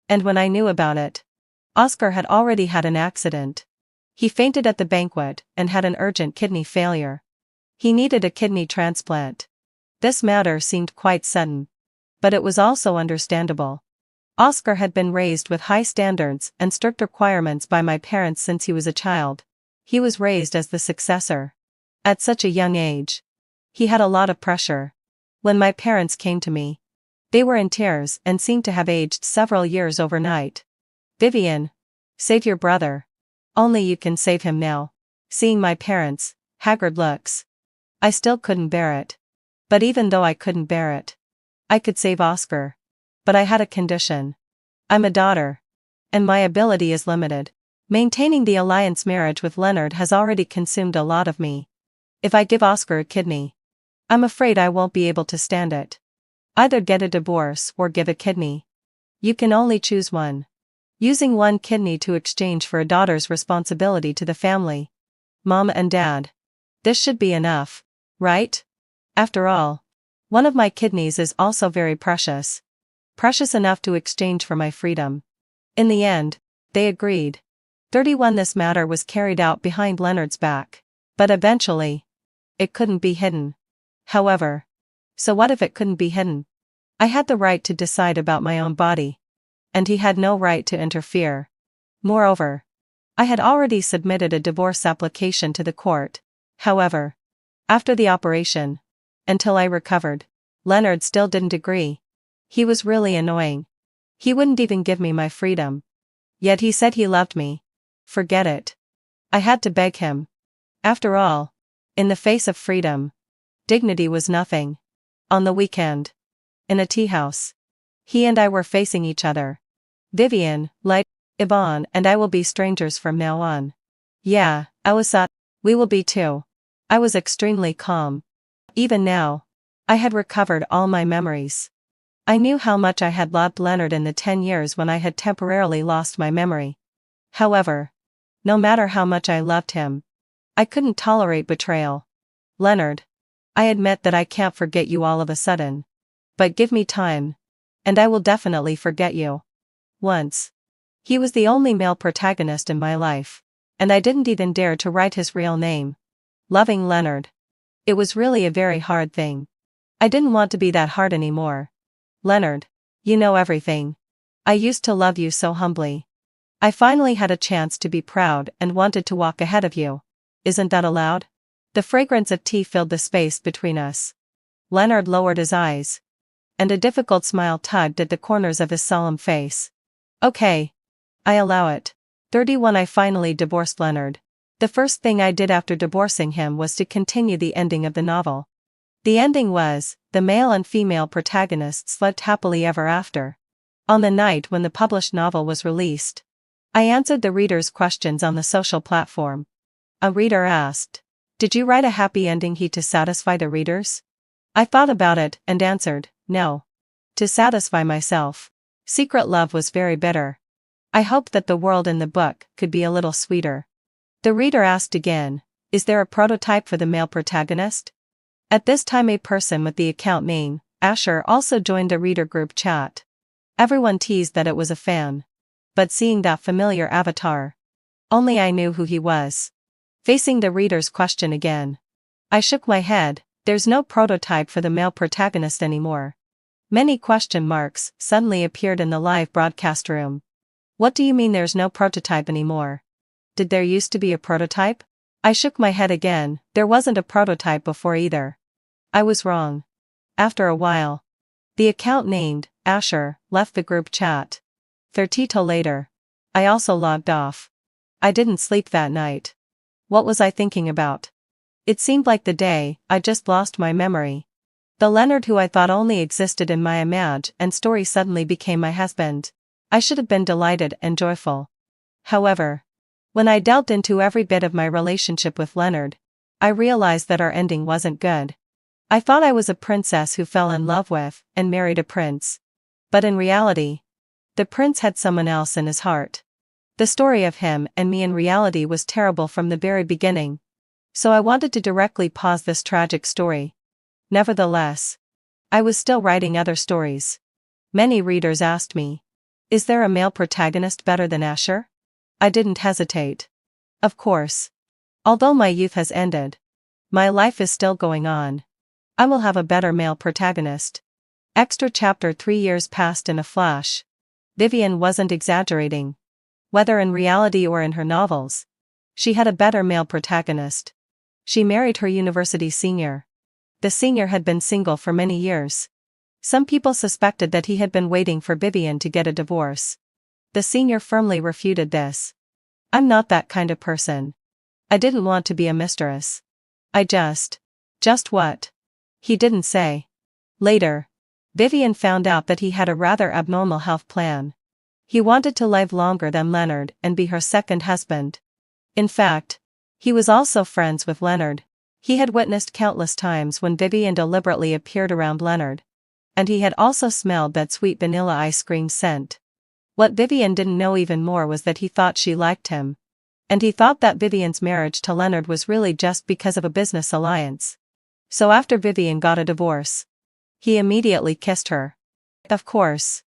And when I knew about it, Oscar had already had an accident. He fainted at the banquet and had an urgent kidney failure. He needed a kidney transplant. This matter seemed quite sudden. But it was also understandable. Oscar had been raised with high standards and strict requirements by my parents since he was a child. He was raised as the successor. At such a young age, he had a lot of pressure. When my parents came to me, they were in tears and seemed to have aged several years overnight. Vivian, save your brother. Only you can save him now. Seeing my parents' haggard looks, I still couldn't bear it. But even though I couldn't bear it, I could save Oscar. But I had a condition. I'm a daughter. And my ability is limited. Maintaining the alliance marriage with Leonard has already consumed a lot of me. If I give Oscar a kidney, I'm afraid I won't be able to stand it. Either get a divorce or give a kidney. You can only choose one. Using one kidney to exchange for a daughter's responsibility to the family. Mom and Dad. This should be enough, right? After all, one of my kidneys is also very precious. Precious enough to exchange for my freedom. In the end, they agreed. 31 This matter was carried out behind Leonard's back. But eventually, it couldn't be hidden. However, so what if it couldn't be hidden? I had the right to decide about my own body. And he had no right to interfere. Moreover, I had already submitted a divorce application to the court. However, after the operation, until I recovered, Leonard still didn't agree. He was really annoying. He wouldn't even give me my freedom. Yet he said he loved me. Forget it. I had to beg him. After all, in the face of freedom, dignity was nothing. On the weekend, in a tea house, he and I were facing each other. Vivian, like Yvonne and I will be strangers from now on. Yeah, I was sad. We will be too. I was extremely calm. Even now, I had recovered all my memories. I knew how much I had loved Leonard in the 10 years when I had temporarily lost my memory. However, no matter how much I loved him, I couldn't tolerate betrayal. Leonard, I admit that I can't forget you all of a sudden. But give me time, and I will definitely forget you. Once. He was the only male protagonist in my life, and I didn't even dare to write his real name. Loving Leonard. It was really a very hard thing. I didn't want to be that hard anymore. Leonard, you know everything. I used to love you so humbly. I finally had a chance to be proud and wanted to walk ahead of you. Isn't that allowed? The fragrance of tea filled the space between us. Leonard lowered his eyes, and a difficult smile tugged at the corners of his solemn face. Okay. I allow it. 31 I finally divorced Leonard. The first thing I did after divorcing him was to continue the ending of the novel. The ending was, the male and female protagonists lived happily ever after. On the night when the published novel was released, I answered the readers' questions on the social platform. A reader asked, "Did you write a happy ending to satisfy the readers?" I thought about it and answered, "No. To satisfy myself. Secret love was very bitter. I hoped that the world in the book could be a little sweeter." The reader asked again, "Is there a prototype for the male protagonist?" At this time a person with the account name, Asher, also joined a reader group chat. Everyone teased that it was a fan. But seeing that familiar avatar, only I knew who he was. Facing the reader's question again, I shook my head. There's no prototype for the male protagonist anymore. Many question marks suddenly appeared in the live broadcast room. What do you mean there's no prototype anymore? Did there used to be a prototype? I shook my head again. There wasn't a prototype before either. I was wrong. After a while, the account named Asher left the group chat. 30 later. I also logged off. I didn't sleep that night. What was I thinking about? It seemed like the day I just lost my memory. The Leonard who I thought only existed in my image and story suddenly became my husband. I should have been delighted and joyful. However, when I delved into every bit of my relationship with Leonard, I realized that our ending wasn't good. I thought I was a princess who fell in love with and married a prince. But in reality, the prince had someone else in his heart. The story of him and me in reality was terrible from the very beginning. So I wanted to directly pause this tragic story. Nevertheless, I was still writing other stories. Many readers asked me, is there a male protagonist better than Asher? I didn't hesitate. Of course. Although my youth has ended, my life is still going on. I will have a better male protagonist. Extra chapter 3 years passed in a flash. Vivian wasn't exaggerating. Whether in reality or in her novels, she had a better male protagonist. She married her university senior. The senior had been single for many years. Some people suspected that he had been waiting for Vivian to get a divorce. The senior firmly refuted this. I'm not that kind of person. I didn't want to be a mistress. I just what? He didn't say. Later, Vivian found out that he had a rather abnormal health plan. He wanted to live longer than Leonard and be her second husband. In fact, he was also friends with Leonard. He had witnessed countless times when Vivian deliberately appeared around Leonard. And he had also smelled that sweet vanilla ice cream scent. What Vivian didn't know even more was that he thought she liked him. And he thought that Vivian's marriage to Leonard was really just because of a business alliance. So after Vivian got a divorce, he immediately kissed her. Of course.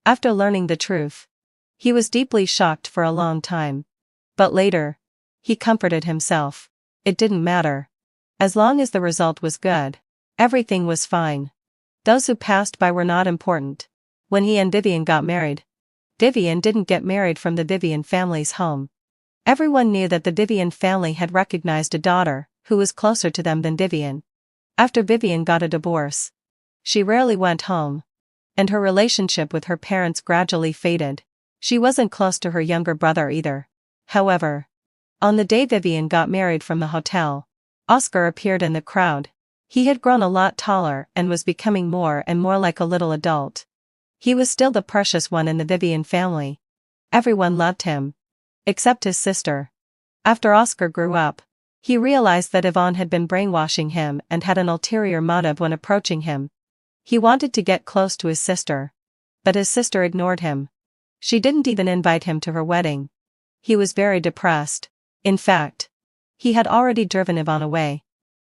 After learning the truth, he was deeply shocked for a long time. But later, he comforted himself. It didn't matter. As long as the result was good, everything was fine. Those who passed by were not important. When he and Vivian got married, Vivian didn't get married from the Vivian family's home. Everyone knew that the Vivian family had recognized a daughter who was closer to them than Vivian. After Vivian got a divorce, she rarely went home, and her relationship with her parents gradually faded. She wasn't close to her younger brother either. However, on the day Vivian got married from the hotel, Oscar appeared in the crowd. He had grown a lot taller and was becoming more and more like a little adult. He was still the precious one in the Vivian family. Everyone loved him. Except his sister. After Oscar grew up, he realized that Yvonne had been brainwashing him and had an ulterior motive when approaching him. He wanted to get close to his sister. But his sister ignored him. She didn't even invite him to her wedding. He was very depressed. In fact, he had already driven Yvonne away.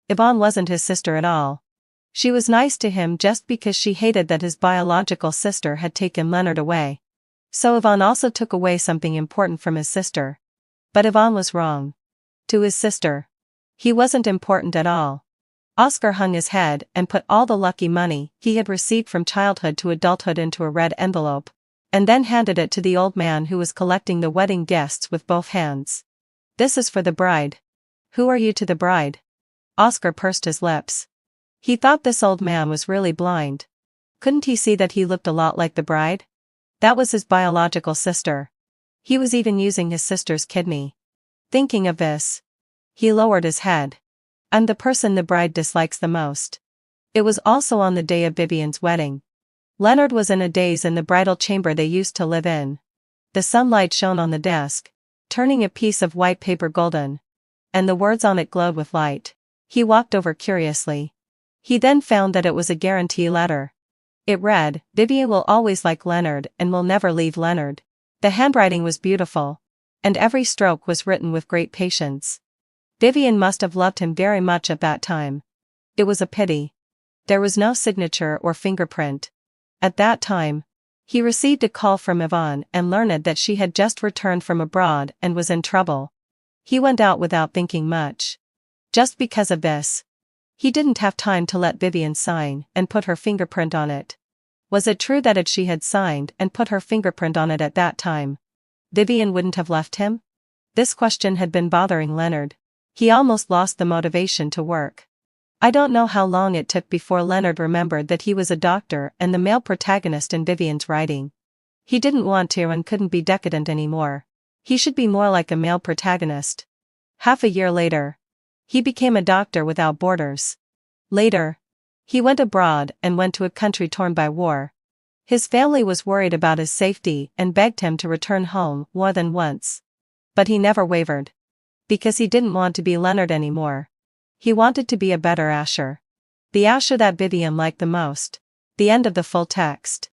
Yvonne wasn't his sister at all. She was nice to him just because she hated that his biological sister had taken Leonard away. So Yvonne also took away something important from his sister. But Yvonne was wrong. To his sister, he wasn't important at all. Oscar hung his head and put all the lucky money he had received from childhood to adulthood into a red envelope, and then handed it to the old man who was collecting the wedding guests with both hands. This is for the bride. Who are you to the bride? Oscar pursed his lips. He thought this old man was really blind. Couldn't he see that he looked a lot like the bride? That was his biological sister. He was even using his sister's kidney. Thinking of this, he lowered his head. I'm the person the bride dislikes the most. It was also on the day of Vivian's wedding. Leonard was in a daze in the bridal chamber they used to live in. The sunlight shone on the desk, turning a piece of white paper golden. And the words on it glowed with light. He walked over curiously. He then found that it was a guarantee letter. It read, Vivian will always like Leonard and will never leave Leonard. The handwriting was beautiful, and every stroke was written with great patience. Vivian must have loved him very much at that time. It was a pity. There was no signature or fingerprint. At that time, he received a call from Yvonne and learned that she had just returned from abroad and was in trouble. He went out without thinking much. Just because of this, he didn't have time to let Vivian sign and put her fingerprint on it. Was it true that if she had signed and put her fingerprint on it at that time, Vivian wouldn't have left him? This question had been bothering Leonard. He almost lost the motivation to work. I don't know how long it took before Leonard remembered that he was a doctor and the male protagonist in Vivian's writing. He didn't want to and couldn't be decadent anymore. He should be more like a male protagonist. Half a year later, he became a doctor without borders. Later, he went abroad and went to a country torn by war. His family was worried about his safety and begged him to return home more than once. But he never wavered. Because he didn't want to be Leonard anymore. He wanted to be a better Asher. The Asher that Vivian liked the most. The end of the full text.